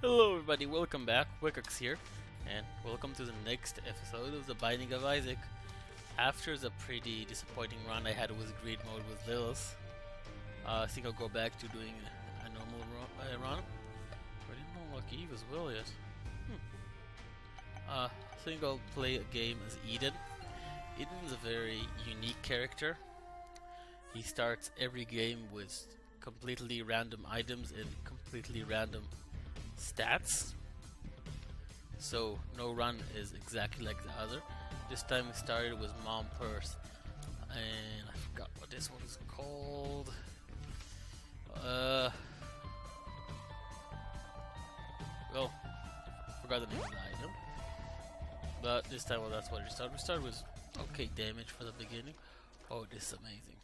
Hello everybody, welcome back, Wekax here, and welcome to the next episode of The Binding of Isaac. After the pretty disappointing run I had with Greed Mode with Lilith, I think I'll go back to doing a normal run. I didn't unlock Eve as well yet. I think I'll play a game as Eden. Eden is a very unique character. He starts every game with completely random items and completely random stats, so no run is exactly like the other. This time we started with Mom Purse, and I forgot what this one is called. Well, forgot the name of the item. But this time, well, that's what we started. We started with okay damage for the beginning. Oh, this is amazing.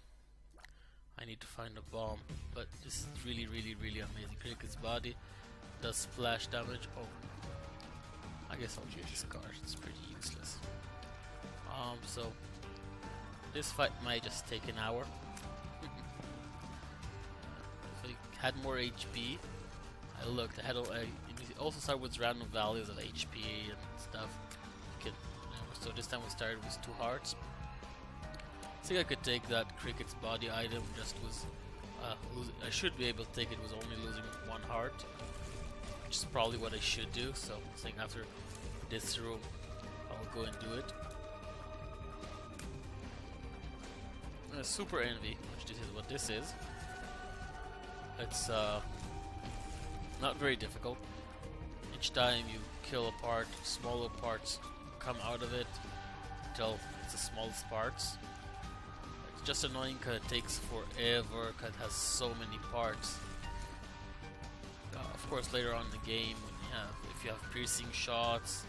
I need to find a bomb, but this is really amazing. Cricket's body does splash damage. Oh, I guess I'll use this card. It's pretty useless. So this fight might just take an hour. If I had more HP, I looked. I also started with random values of HP and stuff. So this time we started with 2 hearts. I think I could take that Cricket's body item just with I should be able to take it with only losing 1 heart, which is probably what I should do. So I think after this room I'll go and do it. Super Envy, which this is what this is. It's not very difficult. Each time you kill a part, smaller parts come out of it until it's the smallest parts. Just annoying because it takes forever because it has so many parts. Of course, later on in the game, if you have piercing shots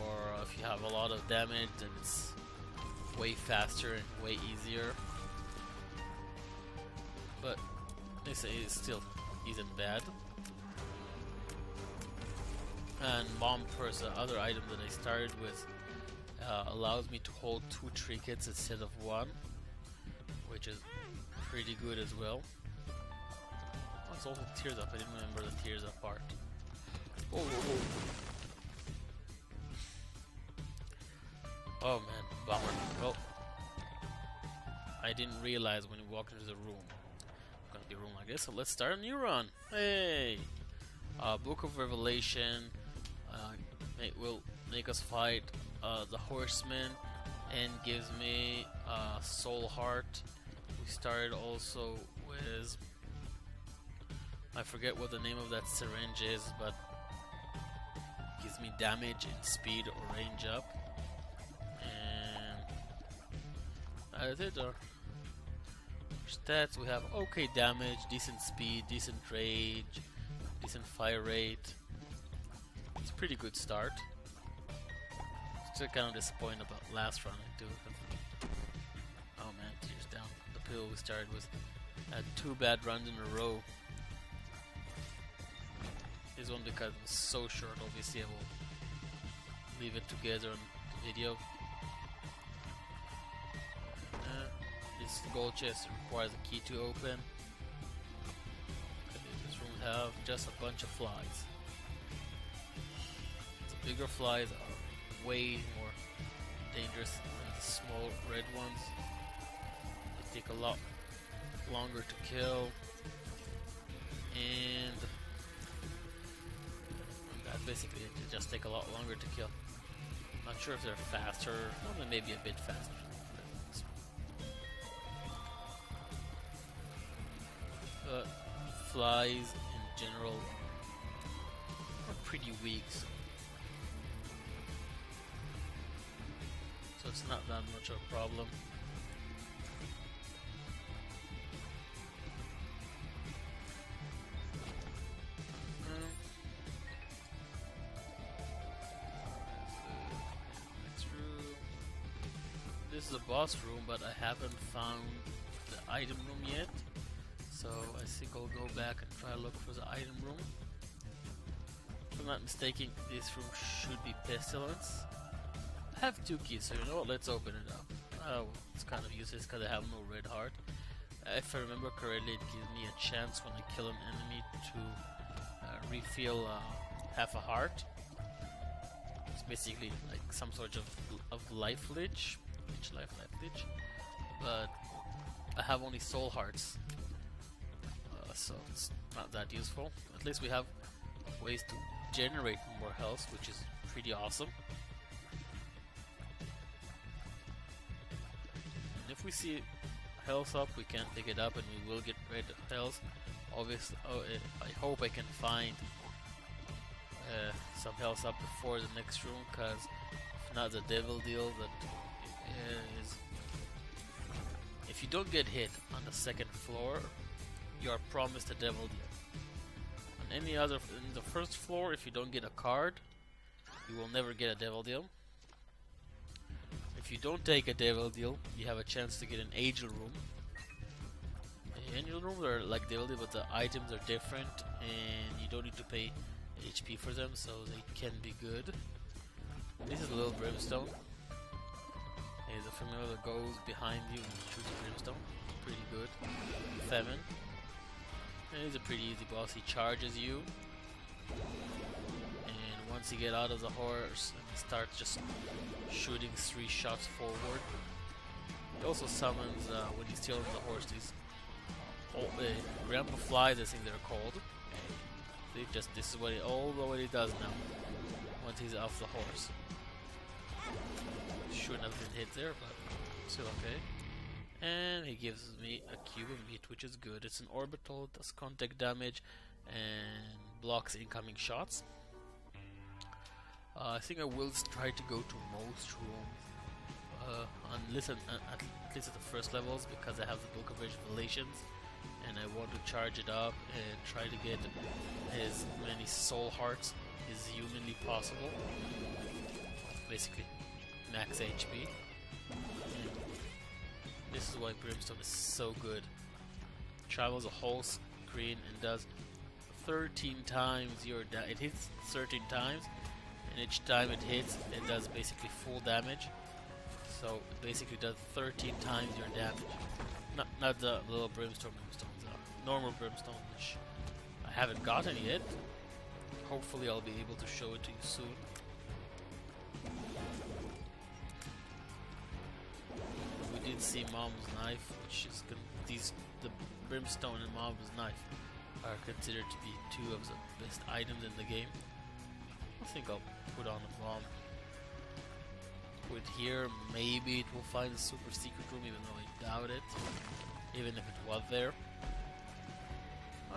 or if you have a lot of damage, then it's way faster and way easier. But they say it still isn't bad. And Bomb Purse, the other item that I started with, allows me to hold 2 trinkets instead of 1, which is pretty good as well. Oh, it's also Tears Up. I didn't remember the Tears Up part. Oh man, bummer. Well, I didn't realize when we walked into the room it's gonna be a room like this. So let's start a new run. Hey, Book of Revelation. It will make us fight the Horseman and gives me Soul Heart. We started also with, I forget what the name of that syringe is, but gives me damage and speed or range up. And that's it. Our stats, we have okay damage, decent speed, decent rage, decent fire rate. It's a pretty good start. Still kind of disappointed about last run I do. Oh man, tears down. The pill we started with had 2 bad runs in a row. This one because it was so short, obviously I will leave it together on the video. This gold chest requires a key to open. This room have just a bunch of flies. The bigger flies are way more dangerous than the small red ones. They take a lot longer to kill, and that basically it. They just take a lot longer to kill. Not sure if they're faster, well, they may be a bit faster. But flies in general are pretty weak. So it's not that much of a problem. Next room. This is a boss room, but I haven't found the item room yet. So I think I'll go back and try to look for the item room. If I'm not mistaken, this room should be Pestilence. I have 2 keys, so you know what, let's open it up. Oh, it's kind of useless because I have no red heart. If I remember correctly, it gives me a chance when I kill an enemy to refill half a heart. It's basically like some sort of life leech, life leech, but I have only soul hearts, so it's not that useful. At least we have ways to generate more health, which is pretty awesome. And if we see health up, we can pick it up and we will get rid of health. Obviously, I hope I can find some health up before the next room, because if not, the devil deal that is, if you don't get hit on the second floor, you are promised a devil deal. On any other, in the first floor, if you don't get a card, you will never get a devil deal. If you don't take a devil deal, you have a chance to get an angel room. The angel rooms are like devil deal, but the items are different, and you don't need to pay HP for them, so they can be good. This is a little brimstone. There's a familiar that goes behind you and shoots brimstone. Pretty good. Famine. And he's a pretty easy boss. He charges you, and once you get out of the horse, he starts just shooting 3 shots forward. He also summons, when he's still on the horse, these Rambo flies, I think they're called. See, just this is what what he does now. Once he's off the horse. Shouldn't have been hit there, but still okay. And he gives me a cube of meat, which is good. It's an orbital, does contact damage, and blocks incoming shots. I think I will try to go to most rooms, at least at the first levels, because I have the Book of Revelations, and I want to charge it up and try to get as many soul hearts as humanly possible. Basically, max HP. And this is why Brimstone is so good. Travels a whole screen and does 13 times your it hits 13 times, and each time it hits, it does basically full damage. So it basically does 13 times your damage. Not the little brimstones, the normal brimstone, which I haven't gotten yet. Hopefully I'll be able to show it to you soon. We did see Mom's knife, which is the brimstone and Mom's knife are considered to be 2 of the best items in the game. I think I'll put on a bomb. With here, maybe it will find a super secret room, even though I doubt it. Even if it was there.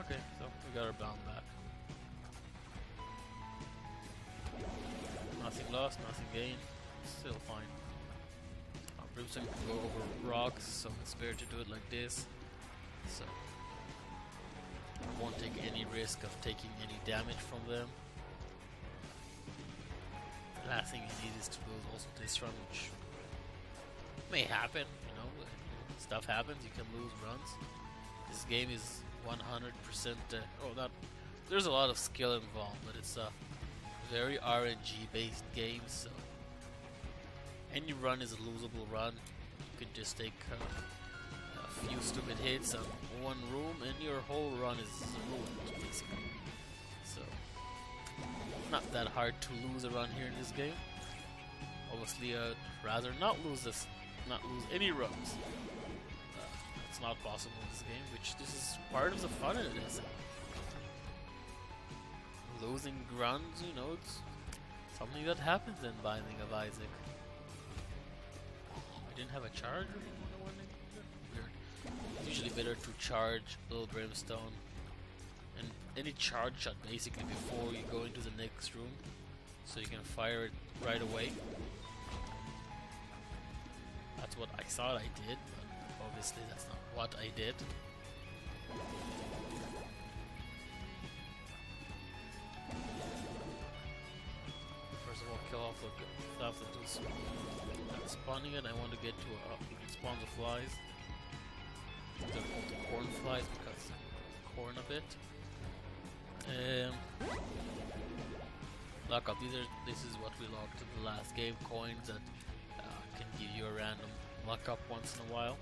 Okay, so we got our bomb back. Nothing lost, nothing gained. Still fine. Brimstone can go over rocks, so it's better to do it like this. So I won't take any risk of taking any damage from them. The last thing you need is to lose also this run, which may happen, you know, stuff happens, you can lose runs. This game is 100%, there's a lot of skill involved, but it's a very RNG based game, so any run is a losable run. You could just take a few stupid hits on one room and your whole run is ruined, basically. So not that hard to lose a run here in this game. Obviously, I'd rather not lose any runs. It's not possible in this game, which this is part of the fun of this. Losing runs, you know, it's something that happens in Binding of Isaac. I didn't have a charge or weird. It's usually better to charge Little Brimstone and any charge shot basically before you go into the next room, so you can fire it right away. That's what I thought I did, but obviously that's not what I did. First of all, kill off the stuff that is spawning it. I want to get to spawn the flies. They're called the corn flies because corn a bit. Lock up. This is what we locked in the last game. Coins that can give you a random luck up once in a while.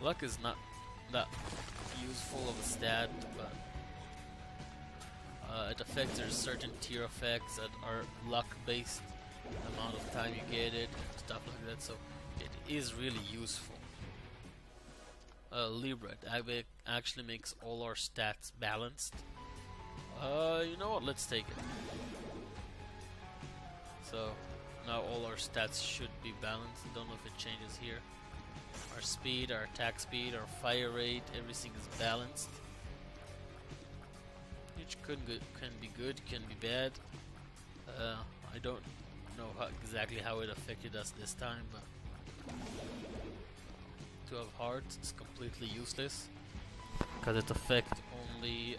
Luck is not that useful of a stat, but it affects, there's certain tier effects that are luck based, amount of time you get it, stuff like that, so it is really useful. Libra, it actually makes all our stats balanced. You know what, let's take it. So now all our stats should be balanced. I don't know if it changes here. Our speed, our attack speed, our fire rate, everything is balanced. Which can be good, can be bad. I don't know exactly how it affected us this time, but 2 of hearts is completely useless because it affects only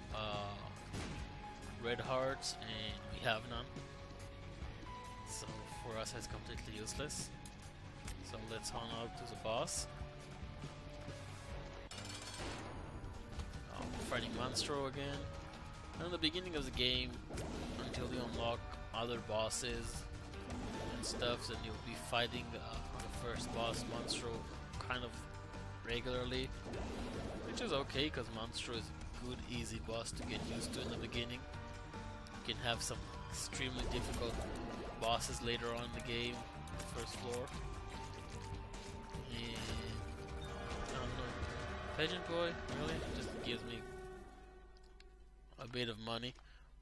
red hearts and we have none. So for us it's completely useless. So let's hunt out to the boss. Fighting Monstro again. And in the beginning of the game, until you unlock other bosses and stuff, then you'll be fighting the first boss, Monstro, kind of regularly, which is okay because Monstro is a good, easy boss to get used to in the beginning. You can have some extremely difficult bosses later on in the game, the first floor. And I don't know, Pageant Boy really just gives me a bit of money.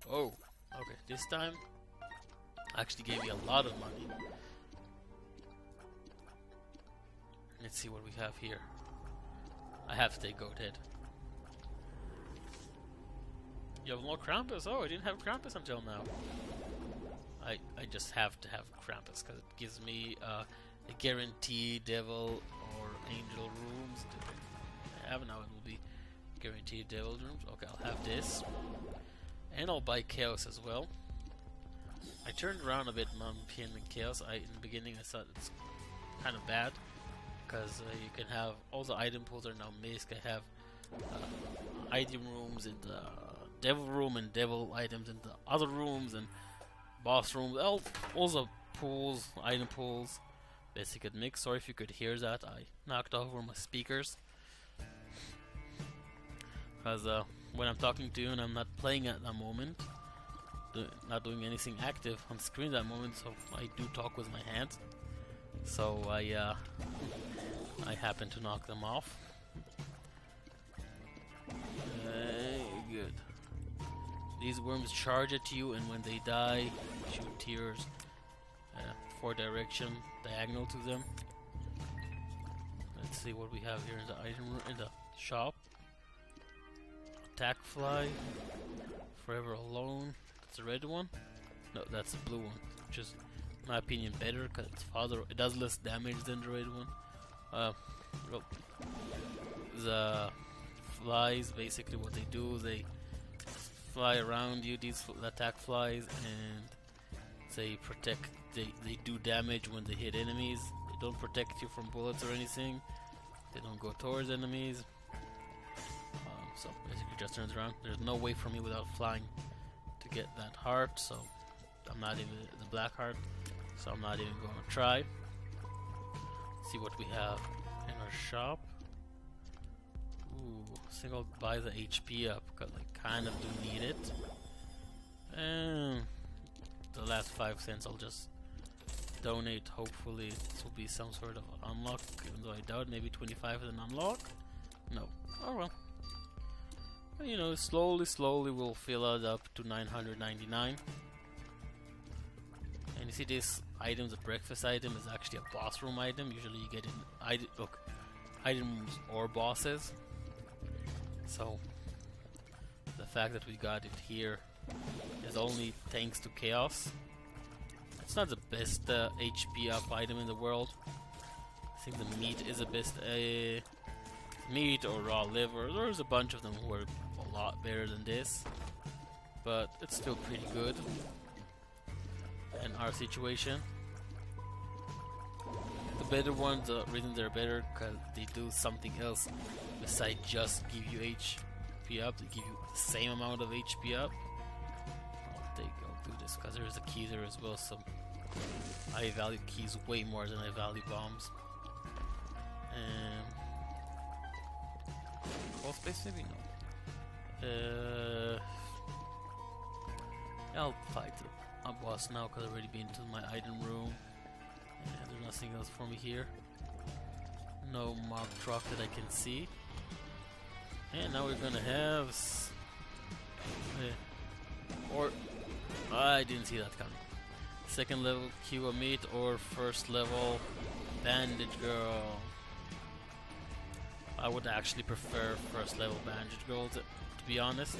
Oh, okay, this time actually gave me a lot of money. Let's see what we have here. I have to take Goat Head. You have more Krampus? Oh, I didn't have Krampus until now. I just have to have Krampus because it gives me a guaranteed devil or angel rooms. I have now, it will be guaranteed devil rooms. Okay, I'll have this. And I'll buy Chaos as well. I turned around a bit Mumpian and Chaos. In the beginning I thought it's kind of bad because you can have all the item pools are now mixed. I have item rooms in the devil room and devil items in the other rooms and boss rooms. All the pools, item pools, basically mix. Sorry if you could hear that. I knocked over my speakers because when I'm talking to you and I'm not playing at that moment, not doing anything active on screen at that moment, so I do talk with my hands. So I happen to knock them off. Good. These worms charge at you, and when they die, shoot tears 4 direction diagonal to them. Let's see what we have here in the item room, in the shop. Attack Fly, Forever Alone. That's the red one. No, that's the blue one, which is, in my opinion, better because it does less damage than the red one. The flies, basically what they do, they fly around you, these attack flies, and they protect, they do damage when they hit enemies. They don't protect you from bullets or anything. They don't go towards enemies. So basically just turns around. There's no way for me without flying to get that heart, so I'm not even the black heart, so I'm not even going to try. See what we have in our shop. Ooh, I think I'll buy the HP up because I kind of do need it. And the last 5 cents I'll just donate. Hopefully this will be some sort of unlock, even though I doubt. Maybe 25 is an unlock. No. Oh well. You know, slowly we'll fill it up to 999. And you see this item, the breakfast item, is actually a boss room item. Usually you get in items or bosses. So the fact that we got it here is only thanks to Chaos. It's not the best HP up item in the world. I think the meat is the best meat or raw liver. There's a bunch of them who are a lot better than this, but it's still pretty good in our situation. The better ones, the reason they're better because they do something else besides just give you HP up. They give you the same amount of HP up. I'll do this because there's a key there as well, so I value keys way more than I value bombs. And boss base maybe? No. I'll fight a boss now because I've already been to my item room. And there's nothing else for me here. No marked rock that I can see. And now we're gonna have... I didn't see that coming. Second level Cuba meat or first level bandage girl. I would actually prefer first level bandage girl to be honest.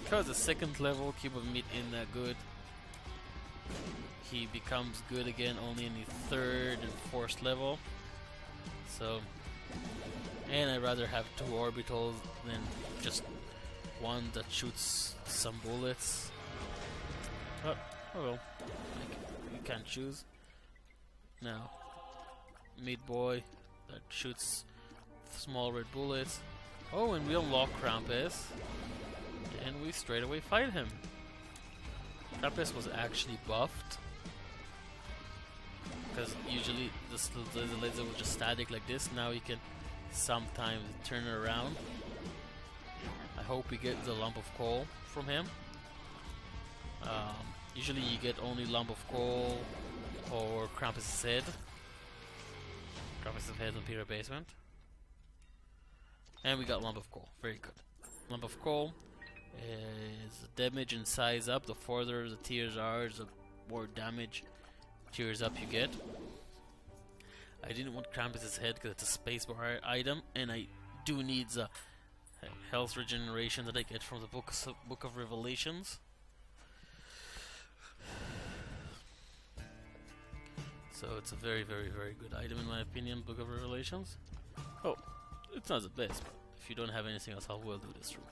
Because the second level Cuba meat isn't that good. He becomes good again only in the third and fourth level. So, and I'd rather have 2 orbitals than just one that shoots some bullets. Oh well, you can't choose. Now, meat boy that shoots small red bullets. Oh, and we unlock Krampus, and we straight away fight him. Krampus was actually buffed, because usually the laser was just static like this. Now you can sometimes turn it around. I hope we get the lump of coal from him. Usually you get only lump of coal or Krampus' head. Krampus' head in Peter basement. And we got lump of coal. Very good. Lump of coal is damage and size up. The further the tiers are, the more damage tiers up you get. I didn't want Krampus' head because it's a spacebar item, and I do need the health regeneration that I get from the Book of Revelations. So it's a very, very, very good item in my opinion, Book of Revelations. Oh, it's not the best, but if you don't have anything else, I will do this room.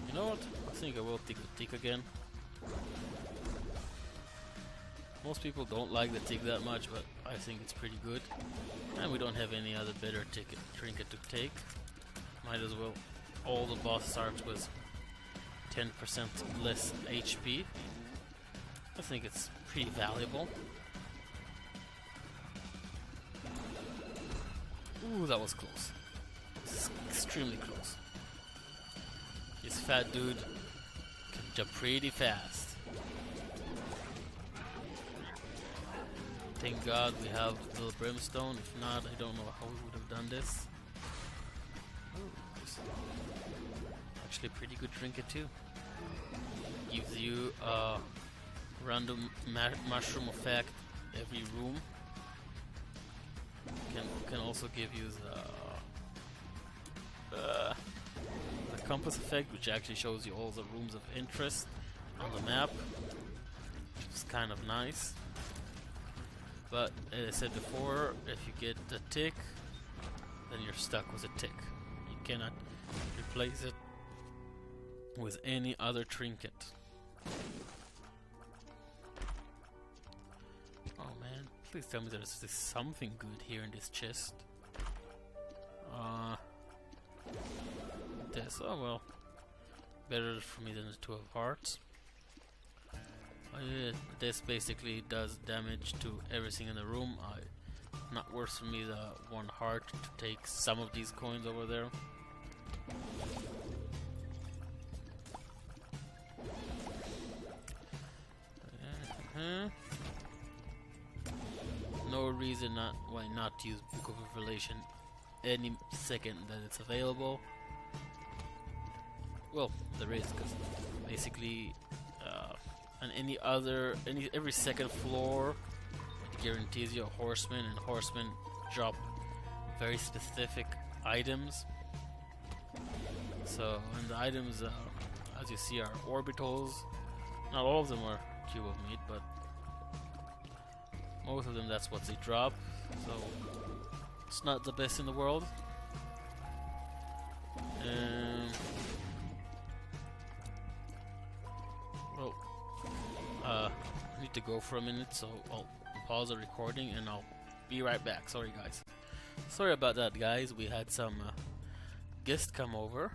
You know what? I think I will take the tick again. Most people don't like the tick that much, but I think it's pretty good. And we don't have any other better trinket to take. Might as well. All the boss starts with 10% less HP. I think it's pretty valuable. Ooh, that was close. This is extremely close. This fat dude can jump pretty fast. Thank God we have the brimstone. If not, I don't know how we would have done this. Ooh, actually a pretty good trinket too. Gives you a random mushroom effect every room. Can also give you the compass effect, which actually shows you all the rooms of interest on the map, which is kind of nice. But as I said before, if you get the tick, then you're stuck with a tick. You cannot replace it with any other trinket. Oh man, please tell me there's something good here in this chest. This, oh well. Better for me than the 2 of hearts. This basically does damage to everything in the room. Not worth for me the 1 heart to take some of these coins over there. No reason why not use Book of Revelation any second that it's available. Well, there is, because basically on every second floor it guarantees you a horseman, and horsemen drop very specific items. So, and the items as you see are orbitals. Not all of them are cube of meat, but most of them that's what they drop. So it's not the best in the world. Well, I need to go for a minute, so I'll pause the recording and I'll be right back. Sorry guys. Sorry about that guys, we had some guests come over,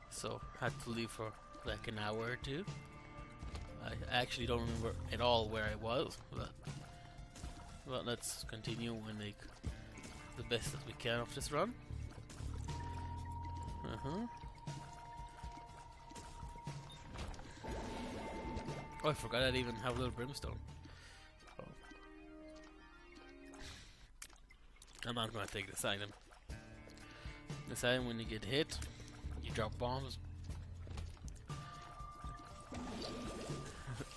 so had to leave for like an hour or two. I actually don't remember at all where I was, but But let's continue and make the best that we can of this run. Oh, I forgot I'd even have a little brimstone. Oh. I'm not gonna take this item. This item, when you get hit, you drop bombs.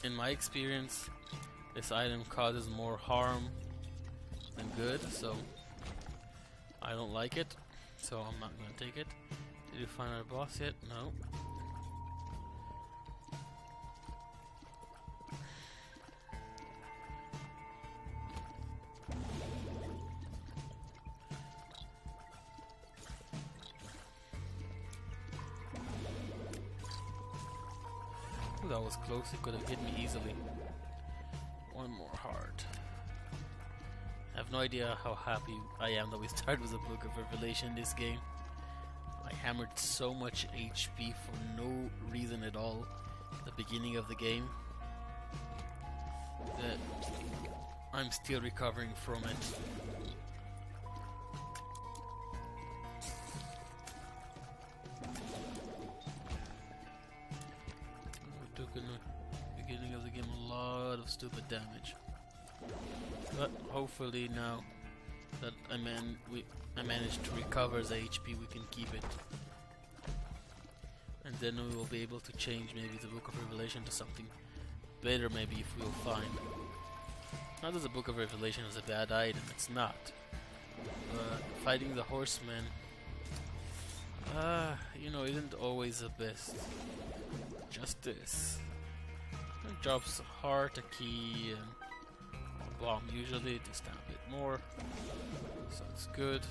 In my experience, this item causes more harm than good, so I don't like it. So I'm not gonna take it. Did you find our boss yet? No. That was close, it could have hit me easily. One more heart. I have no idea how happy I am that we started with the Book of Revelation in this game. I hammered so much HP for no reason at all at the beginning of the game that I'm still recovering from it. In the beginning of the game a lot of stupid damage, but hopefully now that I managed to recover the HP, we can keep it, and then we will be able to change maybe the Book of Revelation to something better, maybe, if we'll find. Not that the Book of Revelation is a bad item, it's not, but fighting the horsemen you know, isn't always the best. Just this. It drops a heart, a key, and a bomb usually, just a bit more. So it's good.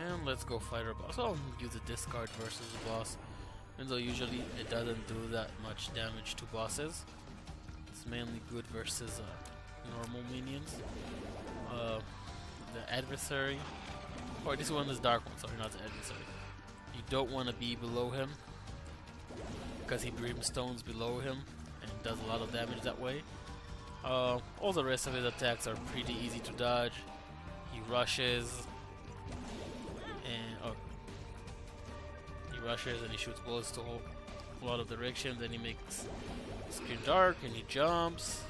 And let's go fight our boss. I'll use a discard versus the boss. Even though usually it doesn't do that much damage to bosses. It's mainly good versus normal minions. The adversary. Oh, this one is Dark One, sorry, not the adversary. You don't want to be below him, because he brimstones below him and does a lot of damage that way. All the rest of his attacks are pretty easy to dodge. He rushes, and he shoots bullets to a lot of directions. Then he makes the screen dark and he jumps.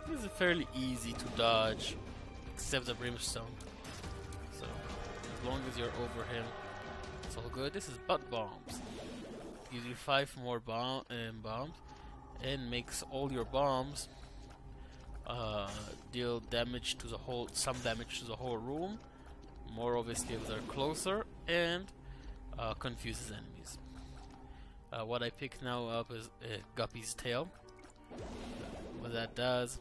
He's fairly easy to dodge, except the brimstone. So as long as you're over him, it's all good. This is butt bombs. Gives you 5 more bombs and makes all your bombs deal damage to the whole, some damage to the whole room. More obviously if they're closer, and confuses enemies. What I picked now up is Guppy's Tail. What that does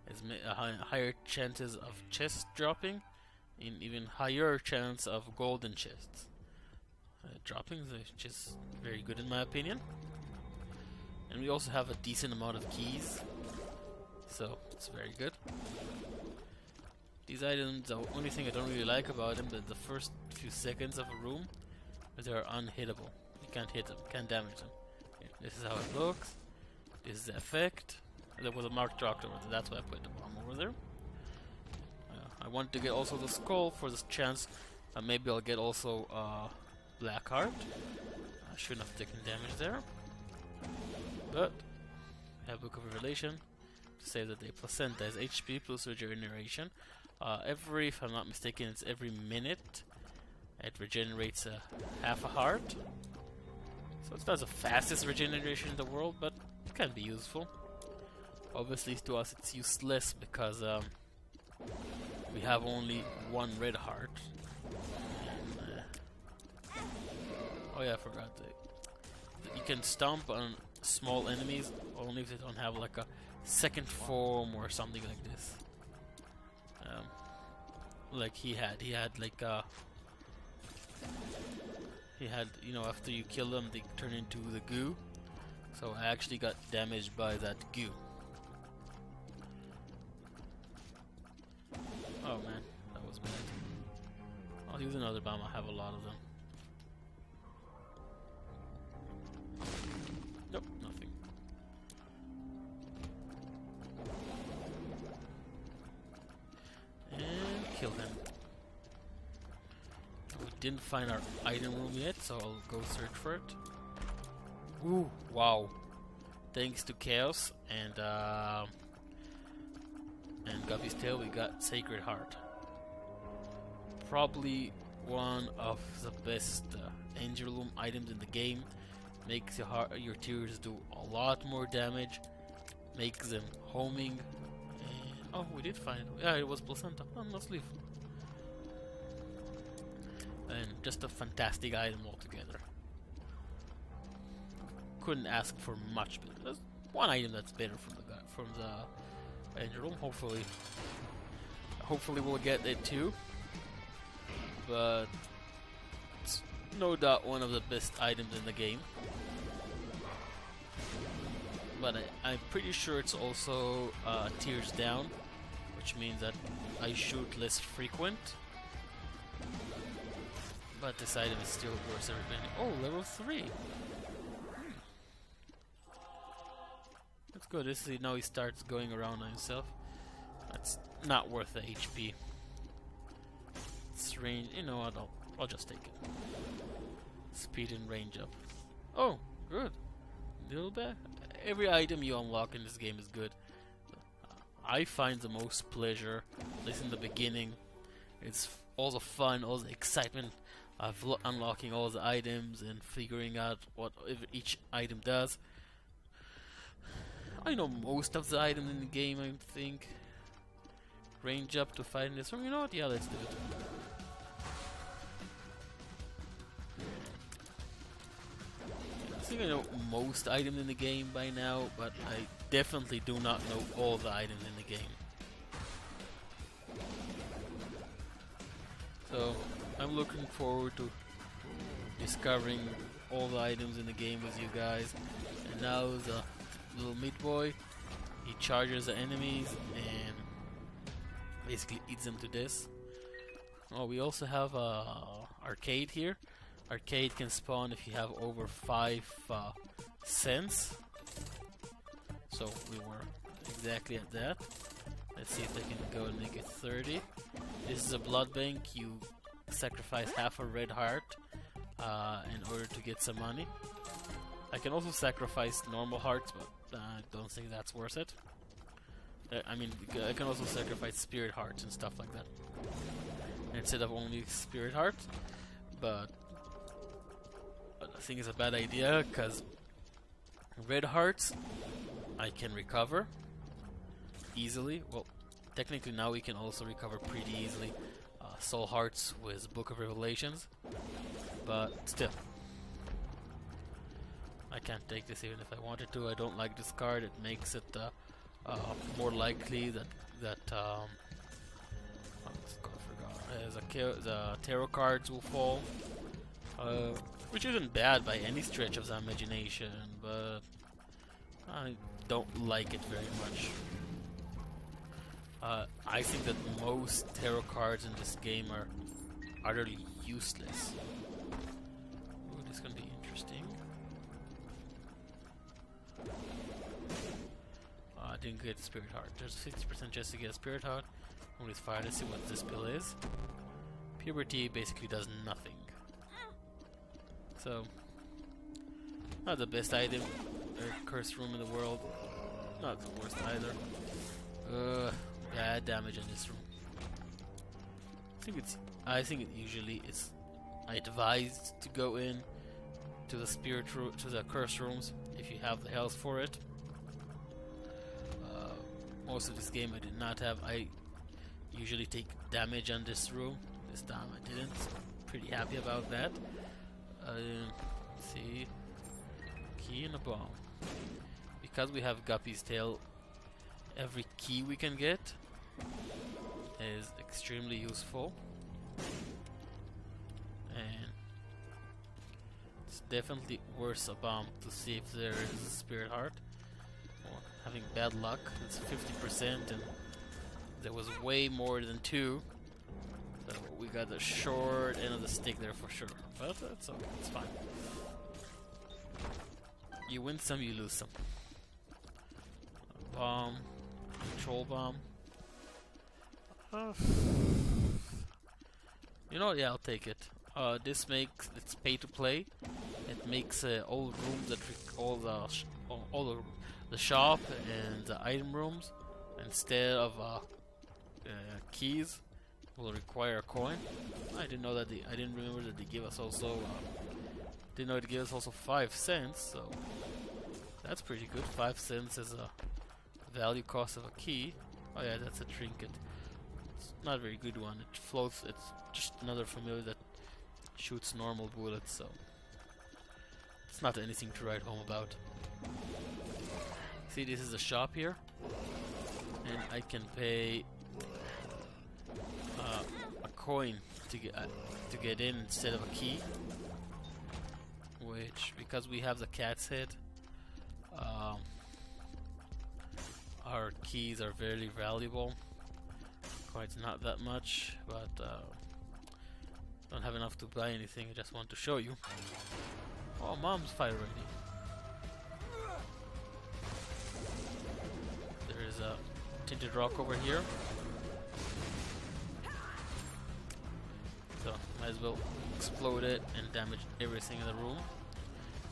is higher chances of chest dropping, and even higher chance of golden chests dropping, which is very good in my opinion. And we also have a decent amount of keys, so it's very good. These items, the only thing I don't really like about them is the first few seconds of a room, is they're unhittable. You can't hit them, can't damage them. Okay, this is how it looks. This is the effect. There was a marked tractor, that's why I put the bomb over there. I want to get also the skull for this chance. Maybe I'll get also Blackheart. I shouldn't have taken damage there, but I have Book of Revelation to say that the placenta is HP plus regeneration. If I'm not mistaken, it's every minute. It regenerates half a heart. So it's not the fastest regeneration in the world, but it can be useful. Obviously to us it's useless because we have only one red heart. And, oh yeah, I forgot that you can stomp on small enemies only if they don't have like a second form or something like this. Like he had like you know, after you kill them they turn into the goo. So I actually got damaged by that goo. Oh man, that was bad. I'll use another bomb, I have a lot of them. Nope, nothing. didn't find our item room yet, so I'll go search for it. Ooh, wow. Thanks to Chaos and Guppy's Tail, we got Sacred Heart. Probably one of the best Angel Loom items in the game. Makes your tears do a lot more damage. Makes them homing. And oh, we did find it. Yeah, it was placenta. Oh, let's leave. And just a fantastic item altogether. Couldn't ask for much better. There's one item that's better from the Angel Room. Hopefully we'll get it too. But it's no doubt one of the best items in the game. But I'm pretty sure it's also tears down, which means that I shoot less frequent. But this item is still worth every penny. Oh, level 3! That's good. This is now he starts going around on himself. That's not worth the HP. It's range. You know what? I'll just take it. Speed and range up. Oh, good. Little bit. Every item you unlock in this game is good. I find the most pleasure, at least in the beginning. It's all the fun, all the excitement of unlocking all the items and figuring out what each item does. I know most of the items in the game, I think. Range up to fight in this room. You know what? Yeah, let's do it. I think I know most items in the game by now, but I definitely do not know all the items in the game. So, I'm looking forward to discovering all the items in the game with you guys. And now the little meat boy, he charges the enemies and basically eats them to death. Oh, we also have arcade here. Arcade can spawn if you have over 5 cents. So we were exactly at that. Let's see if they can go and make it 30. This is a blood bank. You sacrifice half a red heart in order to get some money. I can also sacrifice normal hearts, but I don't think that's worth it. I mean, I can also sacrifice spirit hearts and stuff like that instead of only spirit hearts, but I think it's a bad idea because red hearts I can recover easily. Well, technically now we can also recover pretty easily soul hearts with Book of Revelations, but still I can't take this even if I wanted to. I don't like this card. It makes it more likely that the tarot cards will fall, which isn't bad by any stretch of the imagination, but I don't like it very much. I think that most tarot cards in this game are utterly useless. Ooh, this is gonna be interesting. I didn't get a spirit heart. There's a 50% chance to get a spirit heart. Only fire. Let's see what this pill is. Puberty basically does nothing. So, not the best item. Cursed room in the world. Not the worst either. Bad damage in this room. I think it usually is advised to go in to the to the curse rooms if you have the health for it. Most of this game I did not have. I usually take damage on this room. This time I didn't. Pretty happy about that. Let's see. Key and a bomb. Because we have Guppy's Tail, every key we can get is extremely useful. And it's definitely worth a bomb to see if there is a spirit heart. Or having bad luck, it's 50% and there was way more than 2. So we got the short end of the stick there for sure. But that's okay, it's fine. You win some, you lose some. Bomb. Control bomb. You know what? Yeah, I'll take it. This makes it's pay to play. It makes all rooms that all the shop and the item rooms instead of keys will require a coin. I didn't know that I didn't remember that they give us also. Didn't know it gave us also 5 cents. So that's pretty good. 5 cents is a value cost of a key. Oh yeah, that's a trinket. It's not a very good one. It floats. It's just another familiar that shoots normal bullets. So it's not anything to write home about. See, this is a shop here, and I can pay a coin to get in instead of a key. Which, because we have the cat's head, our keys are very valuable. Coins not that much, but don't have enough to buy anything. I just want to show you. Oh, mom's fire ready. There is a tinted rock over here, so might as well explode it and damage everything in the room.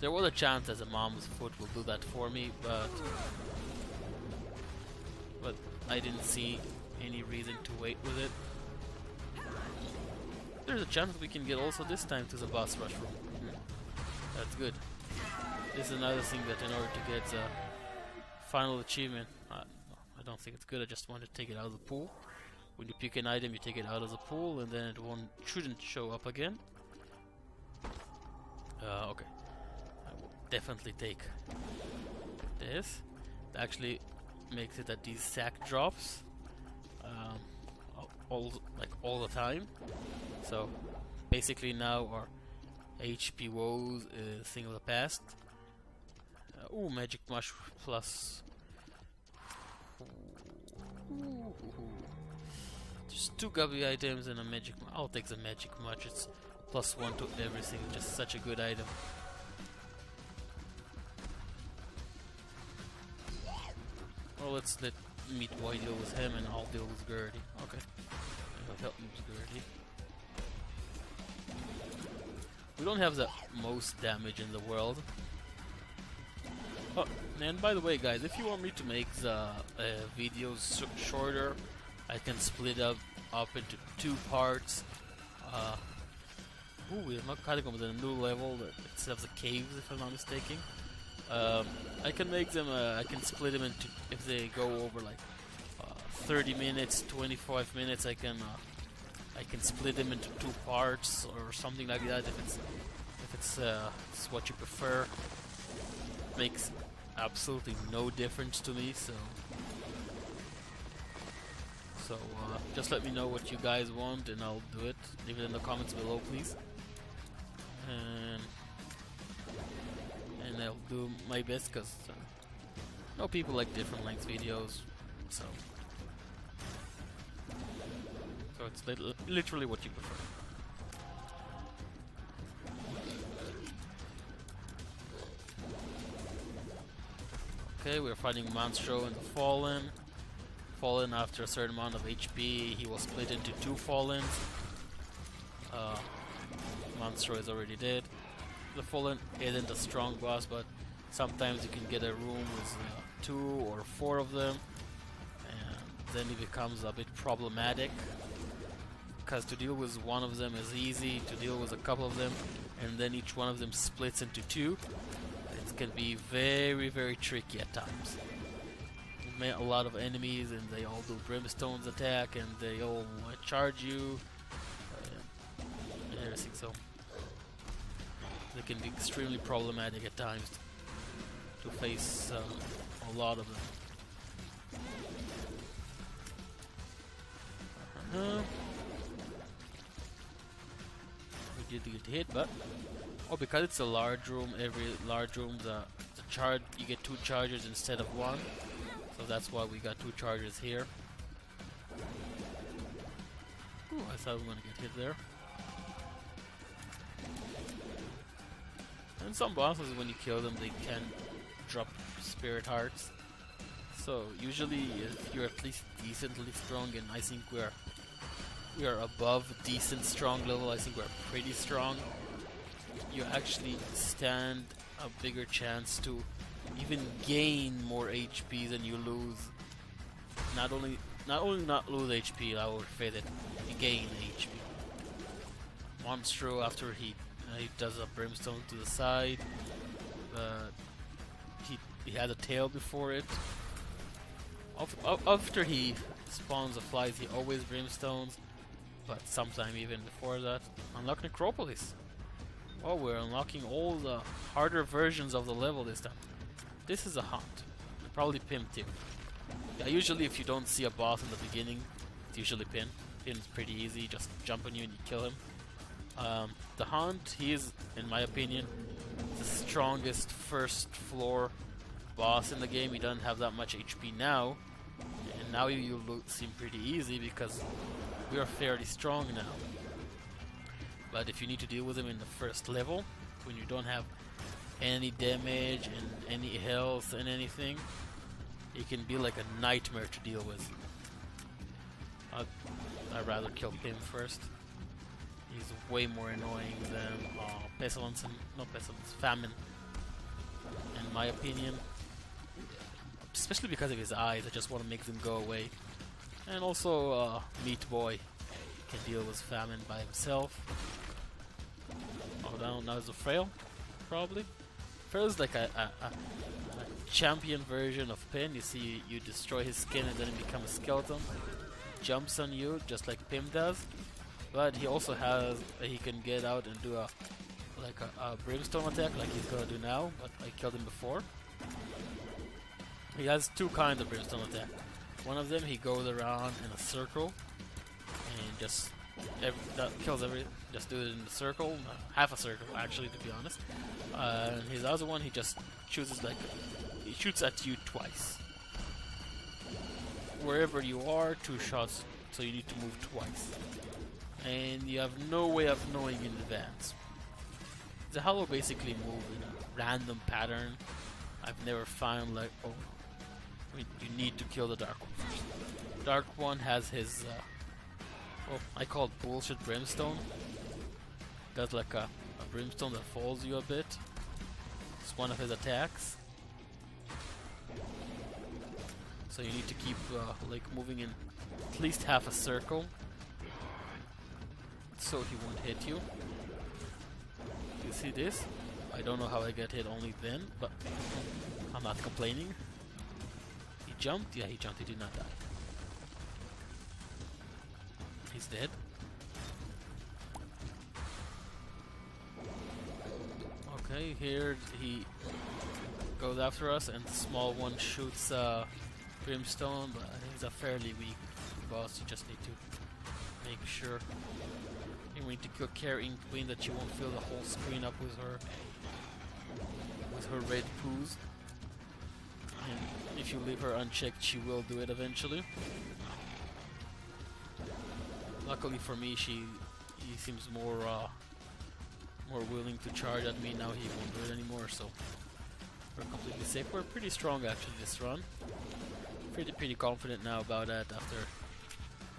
There was a chance that the mom's foot will do that for me, but I didn't see any reason to wait with it. There's a chance we can get also this time to the boss rush room. That's good. This is another thing that in order to get the final achievement, I don't think it's good. I just want to take it out of the pool. When you pick an item, you take it out of the pool, and then it shouldn't show up again. Okay. I will definitely take this. It actually makes it that these sack drops all the time. So basically now our HP woes is thing of the past. Ooh, magic mush plus. Just 2 gubby items and a magic. I'll take the magic much. It's +1 to everything. Just such a good item. Well, let Meat Boy deal with him, and I'll deal with Gertie. Okay, I'll help me with Gertie. We don't have the most damage in the world. Oh, and by the way, guys, if you want me to make the videos shorter, I can split up into 2 parts. Ooh, we have not cutting with a new level instead of the caves, if I'm not mistaken. I can make them. I can split them into, if they go over like 30 minutes, 25 minutes. I can split them into 2 parts or something like that. If it's what you prefer, makes absolutely no difference to me. So just let me know what you guys want, and I'll do it. Leave it in the comments below, please. And I'll do my best, because people like different length videos, so it's literally what you prefer. Okay, we're fighting Monstro and the Fallen. Fallen, after a certain amount of HP, he will split into 2 Fallens. Monstro is already dead. The Fallen isn't a strong boss, but sometimes you can get a room with 2 or 4 of them, and then it becomes a bit problematic, because to deal with one of them is easy, to deal with a couple of them, and then each one of them splits into 2, it can be very, very tricky at times. You met a lot of enemies, and they all do Brimstone's attack, and they all charge you, and everything, so they can be extremely problematic at times to face a lot of them. We did get hit, but because it's a large room, every large room you get 2 charges instead of 1, so that's why we got 2 charges here. Ooh, I thought we were gonna get hit there. And some bosses, when you kill them, they can drop spirit hearts. So usually, if you're at least decently strong, and I think we are above decent strong level. I think we're pretty strong. You actually stand a bigger chance to even gain more HP than you lose. Not only not lose HP, I will say that you gain HP. Monstro, after he does a brimstone to the side, he had a tail before it. After he spawns the flies, he always brimstones, but sometime even before that. Unlock Necropolis. Oh, we're unlocking all the harder versions of the level this time. This is a hunt. Probably Pim too. Yeah, usually if you don't see a boss in the beginning, it's usually Pin. Pin's pretty easy, just jump on you and you kill him. The Hunt, he is, in my opinion, the strongest first floor boss in the game. He doesn't have that much HP now, and now you seem pretty easy because we are fairly strong now. But if you need to deal with him in the first level, when you don't have any damage and any health and anything, he can be like a nightmare to deal with. I'd rather kill him first. He's way more annoying than Pestilence and not Pestilence, Famine, in my opinion. Especially because of his eyes, I just want to make them go away. And also Meat Boy can deal with Famine by himself. Oh, now there's a Frail, probably. Frail is like a champion version of Pin. You see, you destroy his skin and then he becomes a skeleton. Jumps on you just like Pim does. But he also has, he can get out and do a brimstone attack like he's gonna do now, but I killed him before. He has two kinds of brimstone attack. One of them, he goes around in a circle and just kills just do it in the circle, half a circle actually, to be honest. And his other one, he just chooses he shoots at you twice. Wherever you are, 2 shots, so you need to move twice. And you have no way of knowing in advance. The Hollow basically move in a random pattern. I've never found you need to kill the Dark One first. Dark One has his, I call it bullshit brimstone. Does like a brimstone that falls you a bit. It's one of his attacks. So you need to keep moving in at least half a circle, so he won't hit you. You see this? I don't know how I get hit only then, but I'm not complaining. He jumped? Yeah, he jumped. He did not die. He's dead. Okay, here he goes after us, and the small one shoots Brimstone, but I think he's a fairly weak boss. You just need to make sure. You need to kill Carrying Queen that you won't fill the whole screen up with her red poos. And if you leave her unchecked, she will do it eventually. Luckily for me, he seems more willing to charge at me now. He won't do it anymore, so we're completely safe. We're pretty strong actually this run. Pretty confident now about that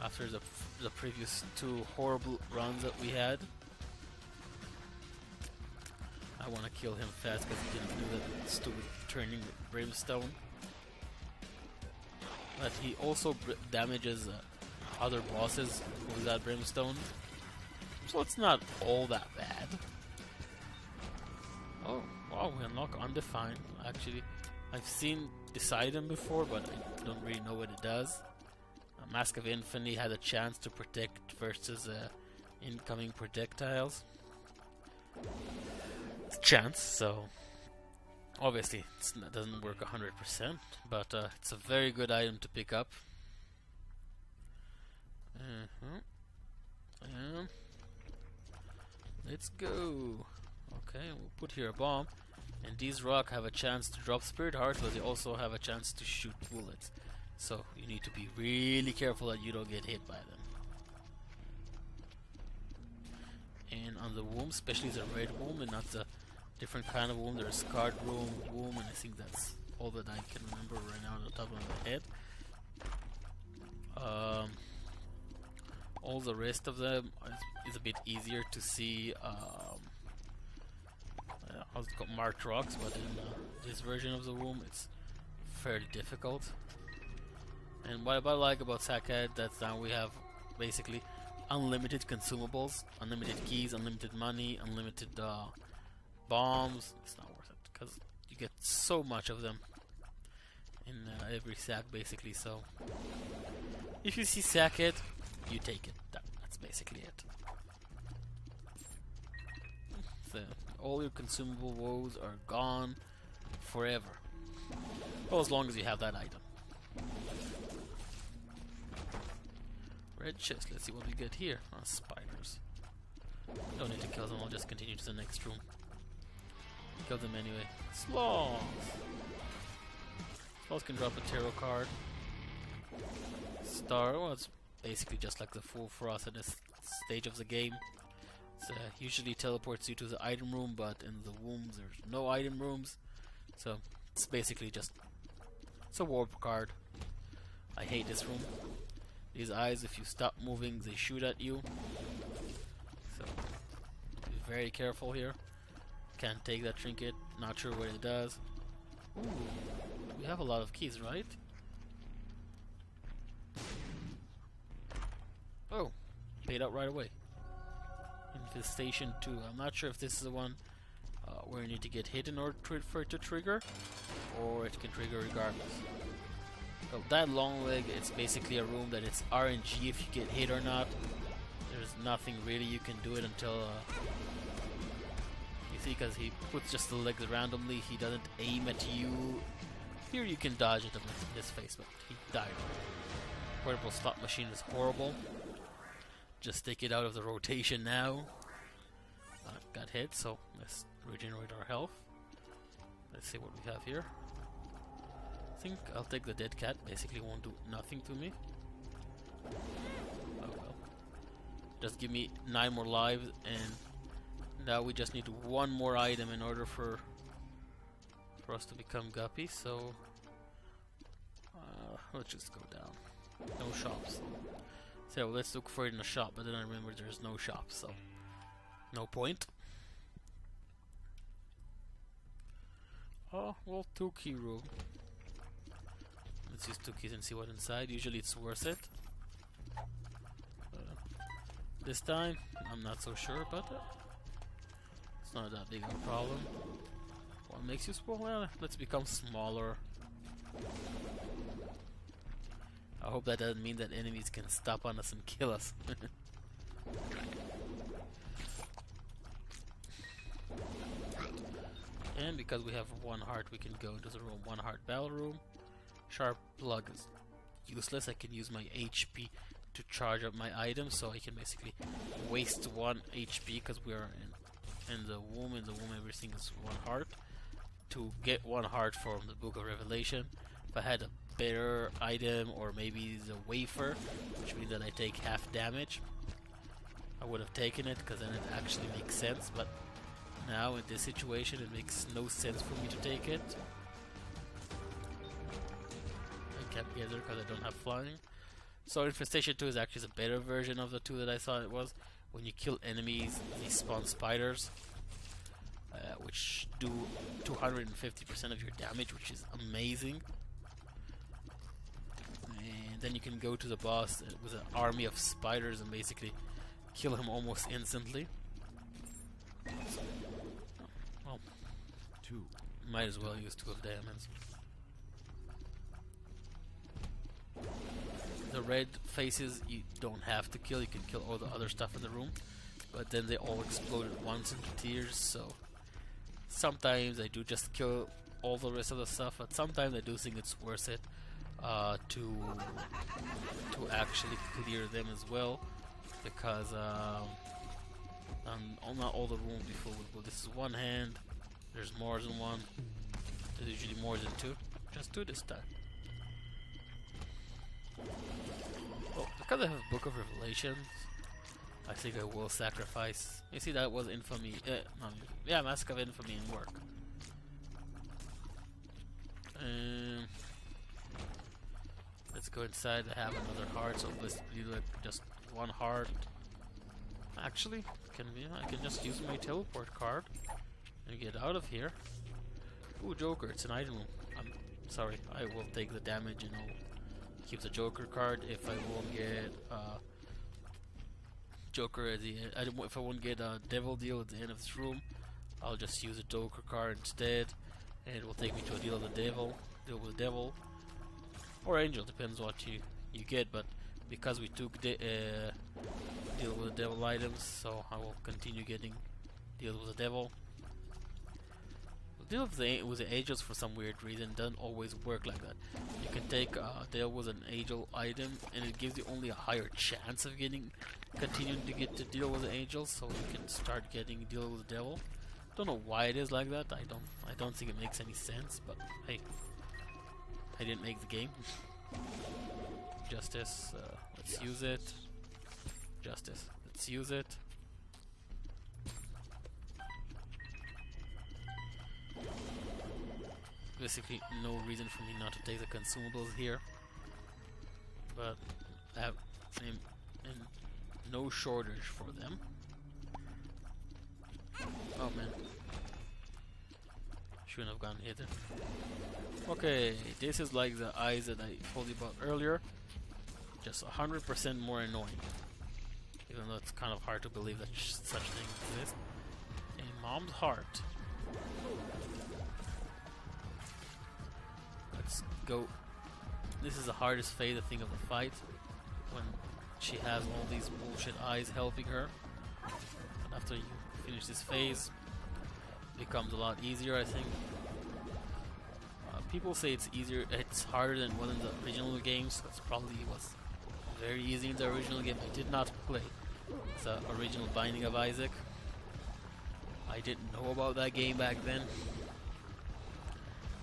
after the previous 2 horrible runs that we had. I want to kill him fast because he didn't do that stupid turning Brimstone. But he also damages other bosses with that Brimstone, so it's not all that bad. Oh wow, we unlock Undefined. Actually, I've seen this item before, but I don't really know what it does. Mask of Infamy had a chance to protect versus incoming projectiles. It's a chance, so obviously it doesn't work 100%, but it's a very good item to pick up. Let's go. Okay, we'll put here a bomb. And these rock have a chance to drop Spirit Hearts, but they also have a chance to shoot bullets. So you need to be really careful that you don't get hit by them. And on the womb, especially the red womb and not the different kind of womb, there's Scarred womb, and I think that's all that I can remember right now on the top of my head. All the rest of them is a bit easier to see. How's it called? Marked rocks, but in this version of the room, it's fairly difficult. And what I like about Sackhead, that's now we have basically unlimited consumables, unlimited keys, unlimited money, unlimited bombs. It's not worth it because you get so much of them in every sack, basically. So if you see Sackhead, you take it. That's basically it. So all your consumable woes are gone forever. Well, as long as you have that item. Red chest, let's see what we get here. Oh, spiders. Don't need to kill them, I'll just continue to the next room. Kill them anyway. Sloths! Sloths can drop a tarot card. Star, well, it's basically just like the Full Frost at this stage of the game. It usually teleports you to the item room, but in the wombs there's no item rooms. So it's basically just it's a warp card. I hate this room. These eyes, if you stop moving, they shoot at you. So be very careful here. Can't take that trinket. Not sure what it does. Ooh, we have a lot of keys, right? Oh, paid out right away. Infestation 2. I'm not sure if this is the one where you need to get hit in order for it to trigger, or it can trigger regardless. So that long leg, it's basically a room that it's RNG if you get hit or not. There's nothing really you can do it until you see, because he puts just the legs randomly. He doesn't aim at you. Here you can dodge it in his face, but he died. Portable slot machine is horrible. Just take it out of the rotation now. Got hit, so let's regenerate our health. Let's see what we have here. I think I'll take the dead cat. Basically won't do nothing to me. Oh well. Just give me 9 more lives, and now we just need one more item in order for us to become Guppy. So let's just go down. No shops. So let's look for it in a shop, but then I remember there's no shop, so no point. Oh, well, 2 key room. Let's use 2 keys and see what's inside. Usually it's worth it. This time, I'm not so sure, but it's not that big of a problem. What makes you small? Well, let's become smaller. I hope that doesn't mean that enemies can stop on us and kill us. And because we have 1 heart, we can go into the room. 1 heart battle room. Sharp plug is useless. I can use my HP to charge up my items, so I can basically waste 1 HP because we are in the womb. In the womb, everything is 1 heart. To get 1 heart from the Book of Revelation, if I had a better item, or maybe the wafer, which means that I take half damage, I would have taken it, because then it actually makes sense. But now in this situation, it makes no sense for me to take it. I can't get there because I don't have flying. So Infestation 2 is actually the better version of the 2 that I thought it was. When you kill enemies, they spawn spiders, which do 250% of your damage, which is amazing. And then you can go to the boss with an army of spiders and basically kill him almost instantly. So, well, 2. Might as well use 2 of diamonds. The red faces you don't have to kill. You can kill all the other stuff in the room, but then they all explode at once into tears. So sometimes I do just kill all the rest of the stuff, but sometimes I do think it's worth it to actually clear them as well, because not all the rooms before would go. This is 1 hand. There's more than 1. There's usually more than 2. Just 2 this time. Well, because I have Book of Revelations, I think I will sacrifice. You see, that was Infamy. Yeah, Mask of Infamy in work. Let's go inside. I have another heart, so let's do like just one heart. Actually, I can just use my teleport card and get out of here. Ooh, Joker, it's an item room. I'm sorry, I will take the damage and I'll keep the Joker card if I won't get Joker at the end. If I won't get a Devil deal at the end of this room, I'll just use a Joker card instead, and it will take me to a deal with the Devil, or Angel, depends what you get. But because we took deal with the Devil items, so I will continue getting deal with the Devil. Deal with the angels for some weird reason doesn't always work like that. You can take deal with an angel item and it gives you only a higher chance of continuing to get to deal with the angels, so you can start getting deal with the devil. Don't know why it is like that. I don't think it makes any sense, but hey, I didn't make the game. Justice, let's use it. Justice, let's use it. Basically no reason for me not to take the consumables here, but I have no shortage for them. Oh man, shouldn't have gone either. Okay, this is like the eyes that I told you about earlier, just 100% more annoying, even though it's kind of hard to believe that such things exist. A mom's heart. Let's go. This is the hardest phase, I think, of the fight, when she has all these bullshit eyes helping her. But after you finish this phase, it becomes a lot easier, I think. People say it's harder than one of the original games. That's probably was very easy in the original game. I did not play the original Binding of Isaac. I didn't know about that game back then.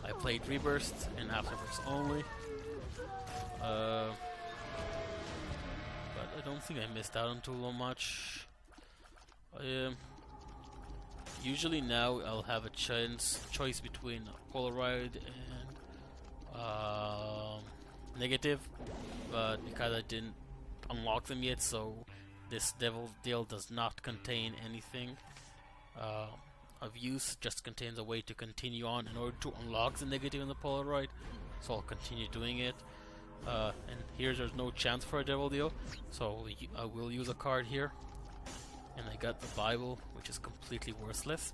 I played Rebirth and Afterbirth only. But I don't think I missed out on too much. Usually now I'll have a choice between Polaroid and Negative, but because I didn't unlock them yet, so this Devil deal does not contain anything of use, just contains a way to continue on in order to unlock the Negative and the Polaroid, so I'll continue doing it. And here there's no chance for a Devil deal, so I will use a card here. And I got the Bible, which is completely worthless.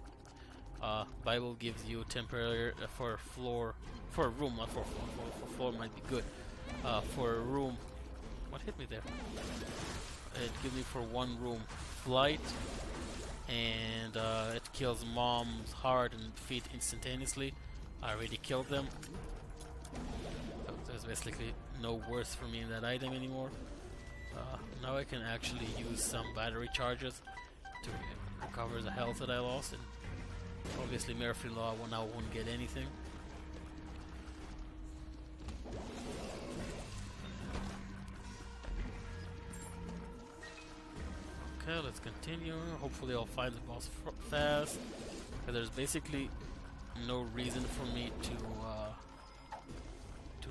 Bible gives you temporary for a room, not for floor might be good. For a room, what hit me there? It gives me for one room flight, and it kills mom's heart and feet instantaneously. I already killed them. So there's basically no worth for me in that item anymore. Now I can actually use some battery charges to recover the health that I lost, and obviously Murphy Law now won't get anything. Okay, let's continue. Hopefully I'll find the boss fast, because there's basically no reason for me to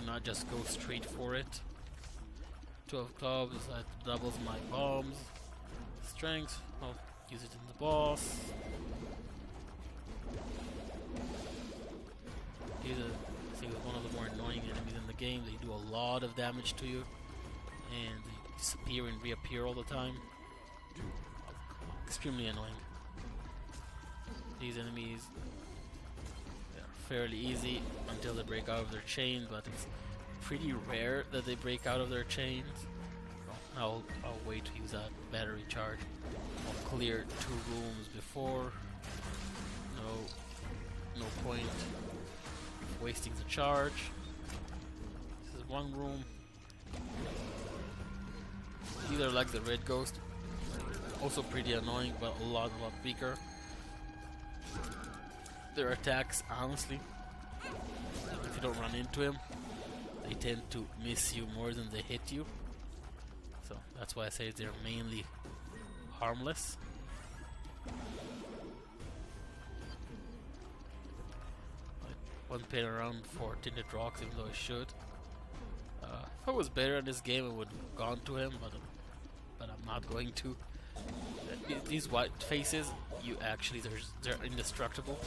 not just go straight for it. 12 clubs, that doubles my bombs. Strength, I'll use it in the boss. He's I think one of the more annoying enemies in the game. They do a lot of damage to you, and they disappear and reappear all the time. Extremely annoying. These enemies, they're fairly easy until they break out of their chain, but it's pretty rare that they break out of their chains. I'll wait to use that battery charge. I'll clear 2 rooms before. No point wasting the charge. This is one room. These are like the red ghost. Also pretty annoying, but a lot weaker. Their attacks, honestly, if you don't run into him, they tend to miss you more than they hit you. So that's why I say they're mainly harmless. I won't pay around for tinted rocks, even though I should. If I was better at this game, I would have gone to him, but I'm not going to. These white faces, they're indestructible.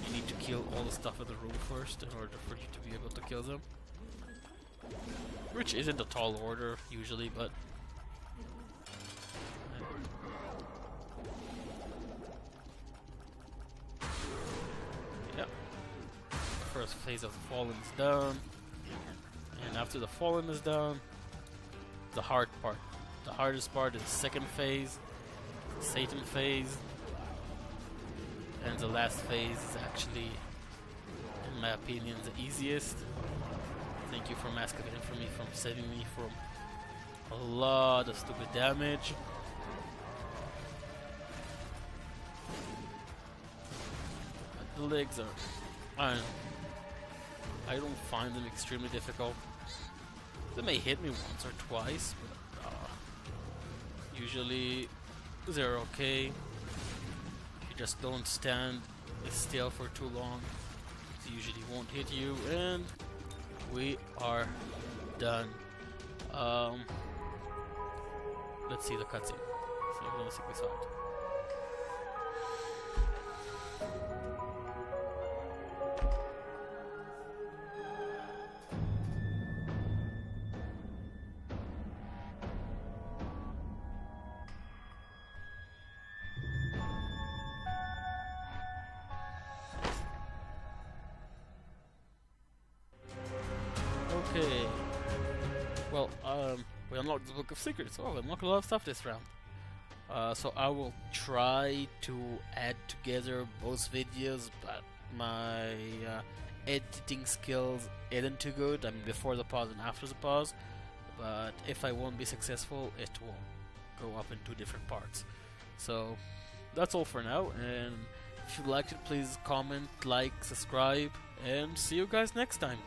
You need to kill all the stuff in the room first in order for you to be able to kill them. Which isn't a tall order usually, but yeah. The first phase of the Fallen is done, and after the Fallen is done, the hardest part is the second phase, the Satan phase, and the last phase is actually, in my opinion, the easiest. Thank you for masquerading for me, from saving me from a lot of stupid damage. The legs are, I don't know, I don't find them extremely difficult. They may hit me once or twice, but usually they're okay. You just don't stand still for too long, they usually won't hit you, and we are done. Let's see the cutscene. So I'm gonna see this out. Okay. Well, we unlocked the Book of Secrets. Oh, we unlocked a lot of stuff this round. So I will try to add together both videos, but my editing skills isn't too good. I mean, before the pause and after the pause. But if I won't be successful, it will go up in 2 different parts. So that's all for now. And if you liked it, please comment, like, subscribe, and see you guys next time.